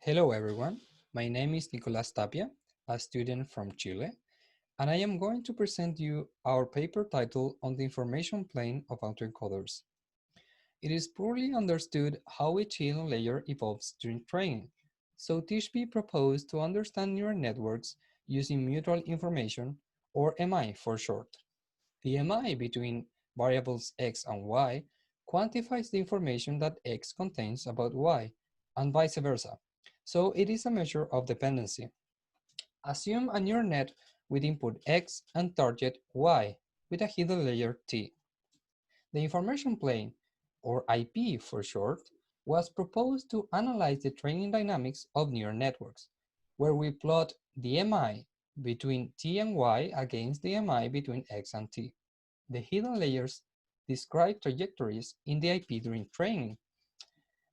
Hello everyone, my name is Nicolás Tapia, a student from Chile, and I am going to present you our paper titled on the information plane of autoencoders. It is poorly understood how each hidden layer evolves during training, so Tishby proposed to understand neural networks using mutual information, or MI for short. The MI between variables x and y quantifies the information that x contains about y, and vice versa. So it is a measure of dependency. Assume a neural net with input x and target y with a hidden layer t. The information plane, or IP for short, was proposed to analyze the training dynamics of neural networks, where we plot the MI between t and y against the MI between x and t. The hidden layers describe trajectories in the IP during training,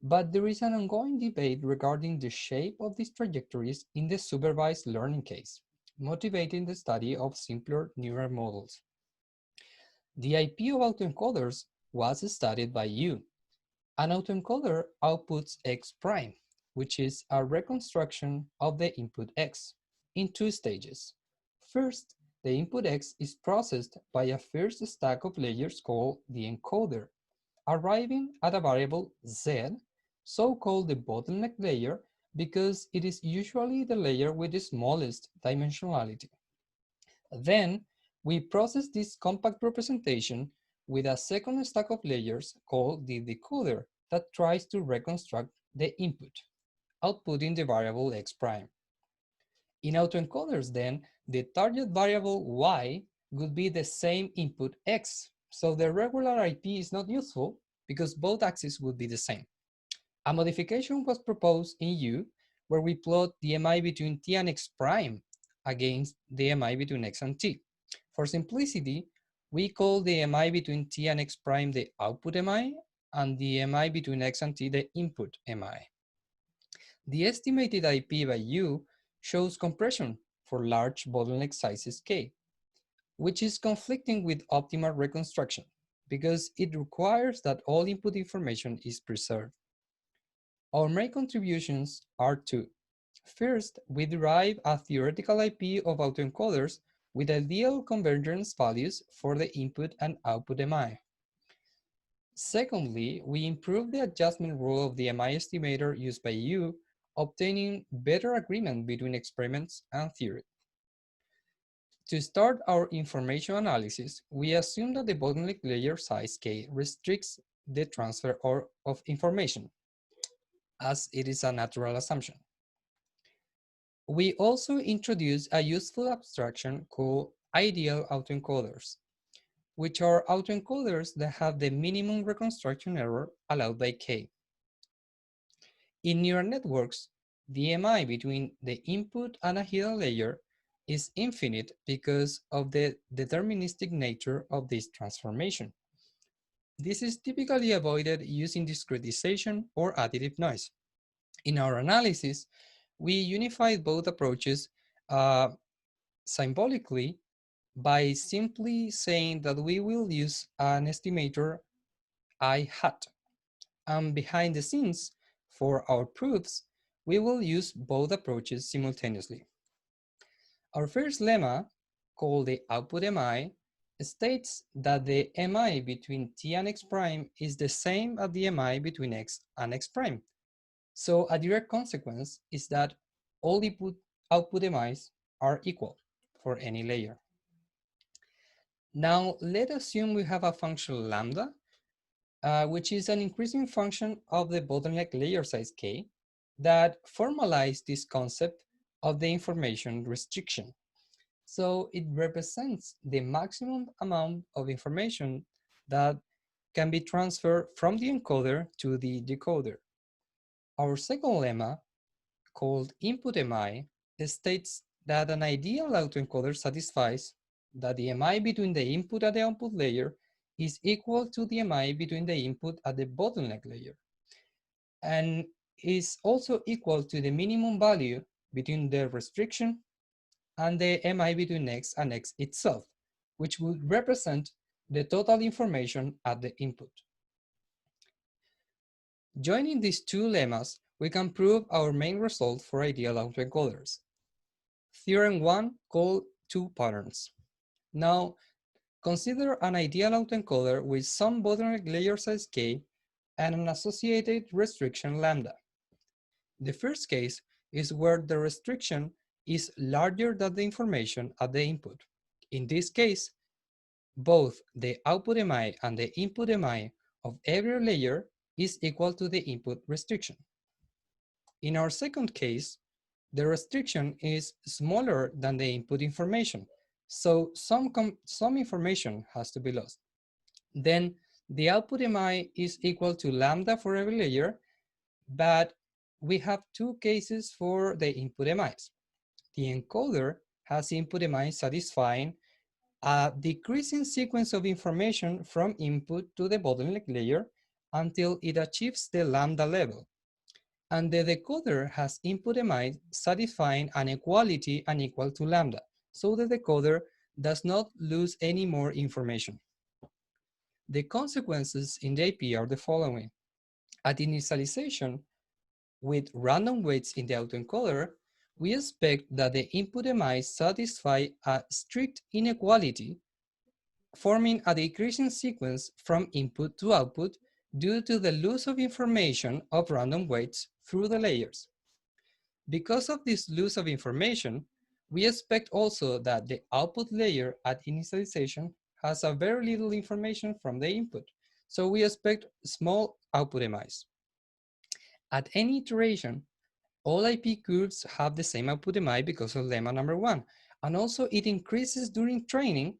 but there is an ongoing debate regarding the shape of these trajectories in the supervised learning case, motivating the study of simpler neural models. The IP of autoencoders was studied by you. An autoencoder outputs x prime, which is a reconstruction of the input x, in two stages. First, the input x is processed by a first stack of layers called the encoder, arriving at a variable z, so-called the bottleneck layer, because it is usually the layer with the smallest dimensionality. Then, we process this compact representation with a second stack of layers called the decoder that tries to reconstruct the input, outputting the variable x prime. In autoencoders then, the target variable y would be the same input x, so the regular IP is not useful because both axes would be the same. A modification was proposed in U where we plot the MI between t and x prime against the MI between x and t. For simplicity, we call the MI between t and x prime the output MI and the MI between x and t the input MI. The estimated IP by U shows compression for large bottleneck sizes k, which is conflicting with optimal reconstruction because it requires that all input information is preserved. Our main contributions are two. First, we derive a theoretical IP of autoencoders with ideal convergence values for the input and output MI. Secondly, we improve the adjustment rule of the MI estimator used by you, obtaining better agreement between experiments and theory. To start our information analysis, we assume that the bottleneck layer size k restricts the transfer of information, as it is a natural assumption. We also introduce a useful abstraction called ideal autoencoders, which are autoencoders that have the minimum reconstruction error allowed by k. In neural networks, the MI between the input and a hidden layer is infinite because of the deterministic nature of this transformation. This is typically avoided using discretization or additive noise. In our analysis, we unified both approaches symbolically by simply saying that we will use an estimator I hat. And behind the scenes, for our proofs, we will use both approaches simultaneously. Our first lemma, called the output MI, states that the MI between t and x prime is the same as the MI between x and x prime. So a direct consequence is that all output MIs are equal for any layer. Now let's assume we have a function lambda, which is an increasing function of the bottleneck layer size k that formalizes this concept of the information restriction. So it represents the maximum amount of information that can be transferred from the encoder to the decoder. Our second lemma, called input MI, states that an ideal autoencoder satisfies that the MI between the input and the output layer is equal to the MI between the input and the bottleneck layer, and is also equal to the minimum value between the restriction and the MI between x and x itself, which would represent the total information at the input. Joining these two lemmas, we can prove our main result for ideal autoencoders. Theorem 1 called two patterns. Now, consider an ideal autoencoder with some bottleneck layer size k and an associated restriction lambda. The first case is where the restriction is larger than the information at the input. In this case, both the output MI and the input MI of every layer is equal to the input restriction. In our second case, the restriction is smaller than the input information, so some information has to be lost. Then the output MI is equal to lambda for every layer, but we have two cases for the input MIs. The encoder has input MI satisfying a decreasing sequence of information from input to the bottleneck layer until it achieves the lambda level. And the decoder has input MI satisfying an equality and equal to lambda, so the decoder does not lose any more information. The consequences in the IP are the following. At initialization, with random weights in the autoencoder, we expect that the input MI satisfy a strict inequality, forming a decreasing sequence from input to output due to the loss of information of random weights through the layers. Because of this loss of information, we expect also that the output layer at initialization has a very little information from the input, so we expect small output MIs. At any iteration, all IP curves have the same output MI because of lemma number 1, and also it increases during training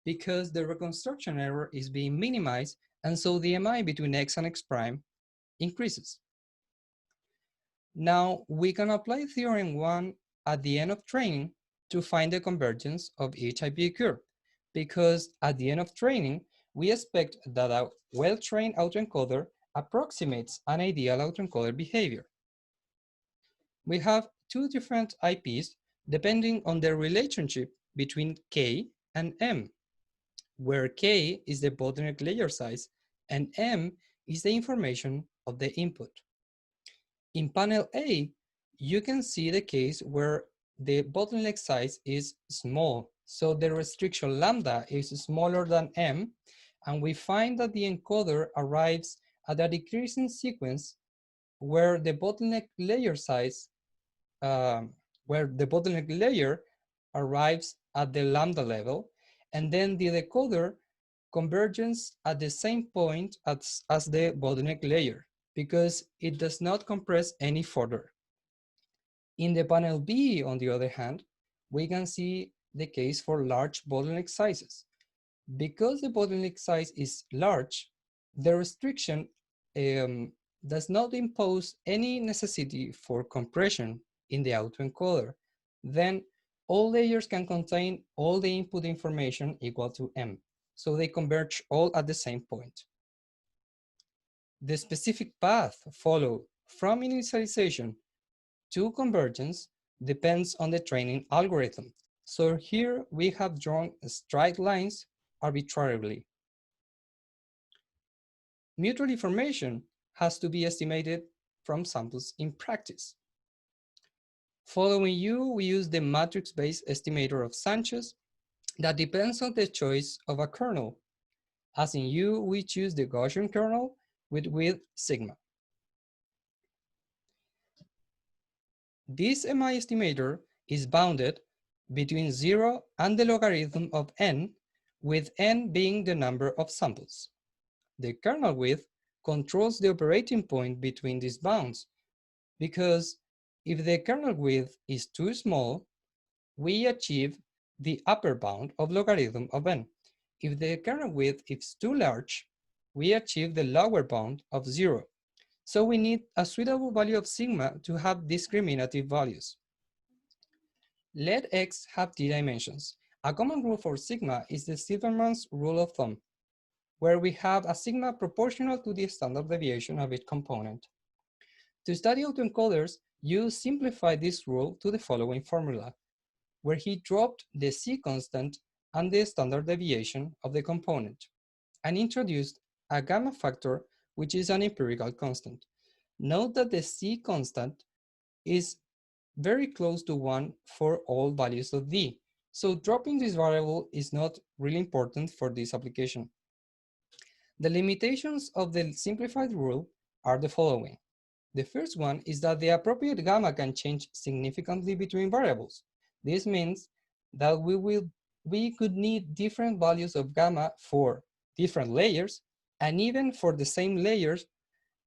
because the reconstruction error is being minimized, and so the MI between x and x prime increases. Now we can apply theorem 1 at the end of training to find the convergence of each IP curve, because at the end of training, we expect that a well-trained autoencoder approximates an ideal autoencoder behavior. We have two different IPs depending on the relationship between K and M, where K is the bottleneck layer size and M is the information of the input. In panel A, you can see the case where the bottleneck size is small, so the restriction lambda is smaller than M, and we find that the encoder arrives at a decreasing sequence where the bottleneck layer size, arrives at the lambda level, and then the decoder converges at the same point as the bottleneck layer, because it does not compress any further. In the panel B, on the other hand, we can see the case for large bottleneck sizes. Because the bottleneck size is large, the restriction does not impose any necessity for compression in the autoencoder. Then all layers can contain all the input information equal to M, so they converge all at the same point. The specific path followed from initialization to convergence depends on the training algorithm. So here we have drawn straight lines arbitrarily. Mutual information has to be estimated from samples in practice. Following U, we use the matrix-based estimator of Sanchez that depends on the choice of a kernel. As in U, we choose the Gaussian kernel with width sigma. This MI estimator is bounded between 0 and the logarithm of n, with n being the number of samples. The kernel width controls the operating point between these bounds, because if the kernel width is too small, we achieve the upper bound of logarithm of n. If the kernel width is too large, we achieve the lower bound of 0. So we need a suitable value of sigma to have discriminative values. Let X have t dimensions. A common rule for sigma is the Silverman's rule of thumb, where we have a sigma proportional to the standard deviation of its component. To study autoencoders, you simplify this rule to the following formula, where he dropped the C constant and the standard deviation of the component, and introduced a gamma factor, which is an empirical constant. Note that the C constant is very close to 1 for all values of D. So dropping this variable is not really important for this application. The limitations of the simplified rule are the following. The first one is that the appropriate gamma can change significantly between variables. This means that we could need different values of gamma for different layers and even for the same layers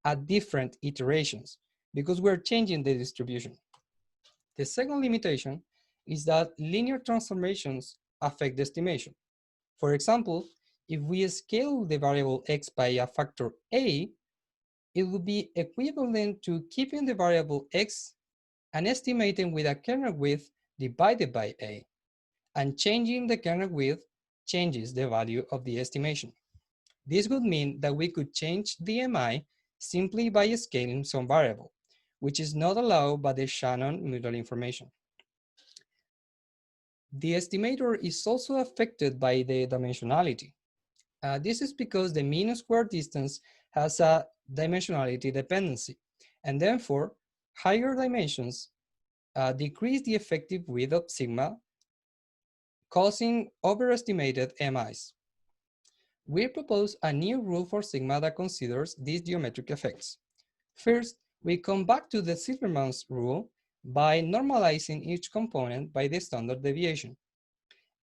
at different iterations because we're changing the distribution. The second limitation is that linear transformations affect the estimation. For example, if we scale the variable x by a factor a, it would be equivalent to keeping the variable x and estimating with a kernel width divided by a. And changing the kernel width changes the value of the estimation. This would mean that we could change the MI simply by scaling some variable, which is not allowed by the Shannon mutual information. The estimator is also affected by the dimensionality. This is because the mean square distance has a dimensionality dependency, and therefore higher dimensions decrease the effective width of sigma, causing overestimated MIs. We propose a new rule for sigma that considers these geometric effects. First, we come back to the Silverman's rule by normalizing each component by the standard deviation.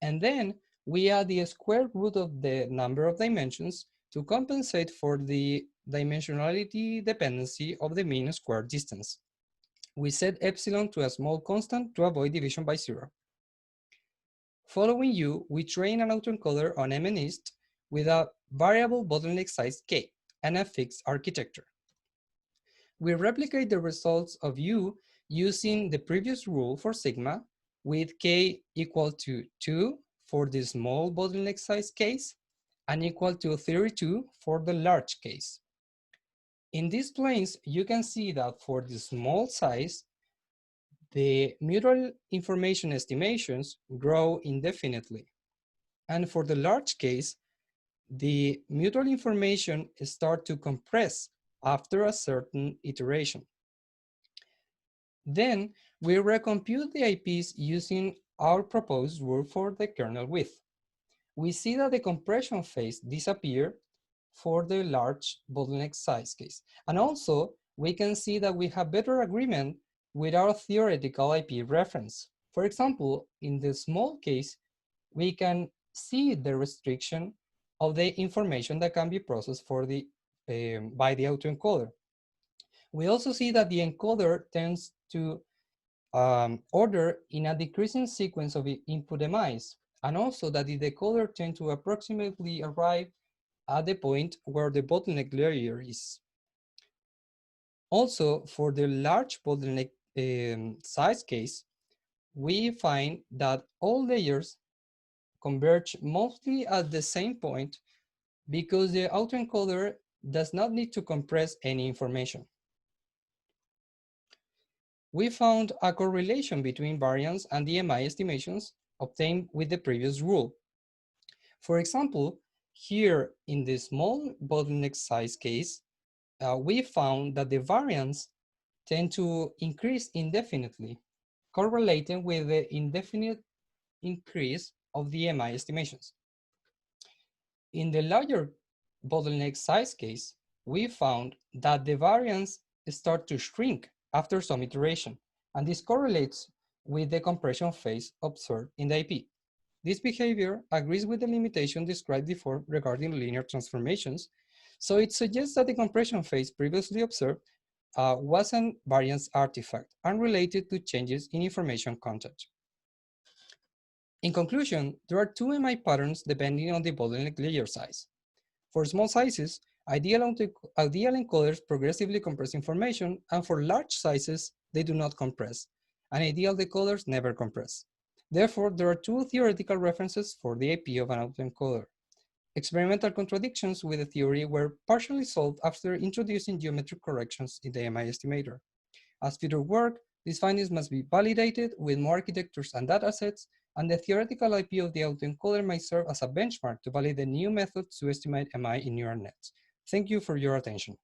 And then we add the square root of the number of dimensions to compensate for the dimensionality dependency of the mean square distance. We set epsilon to a small constant to avoid division by 0. Following U, we train an autoencoder on MNIST with a variable bottleneck size k and a fixed architecture. We replicate the results of U using the previous rule for sigma with k equal to 2 for the small bottleneck size case and equal to 32 for the large case. In these planes, you can see that for the small size, the mutual information estimations grow indefinitely. And for the large case, the mutual information starts to compress after a certain iteration. Then we recompute the IPs using our proposed rule for the kernel width. We see that the compression phase disappears for the large bottleneck size case. And also, we can see that we have better agreement with our theoretical IP reference. For example, in the small case, we can see the restriction of the information that can be processed for the, by the autoencoder. We also see that the encoder tends to order in a decreasing sequence of input MIs, and also that the decoder tends to approximately arrive at the point where the bottleneck layer is. Also, for the large bottleneck size case, we find that all layers converge mostly at the same point because the autoencoder does not need to compress any information. We found a correlation between variance and the MI estimations obtained with the previous rule. For example, here in the small bottleneck size case, we found that the variance tend to increase indefinitely, correlating with the indefinite increase of the MI estimations. In the larger bottleneck size case, we found that the variance start to shrink after some iteration, and this correlates with the compression phase observed in the IP. This behavior agrees with the limitation described before regarding linear transformations, so it suggests that the compression phase previously observed was a variance artifact unrelated to changes in information content. In conclusion, there are two MI patterns depending on the bottleneck layer size. For small sizes, ideal encoders progressively compress information, and for large sizes, they do not compress, and ideal decoders never compress. Therefore, there are two theoretical references for the IP of an autoencoder. Experimental contradictions with the theory were partially solved after introducing geometric corrections in the MI estimator. As future work, these findings must be validated with more architectures and datasets, and the theoretical IP of the autoencoder might serve as a benchmark to validate new methods to estimate MI in neural nets. Thank you for your attention.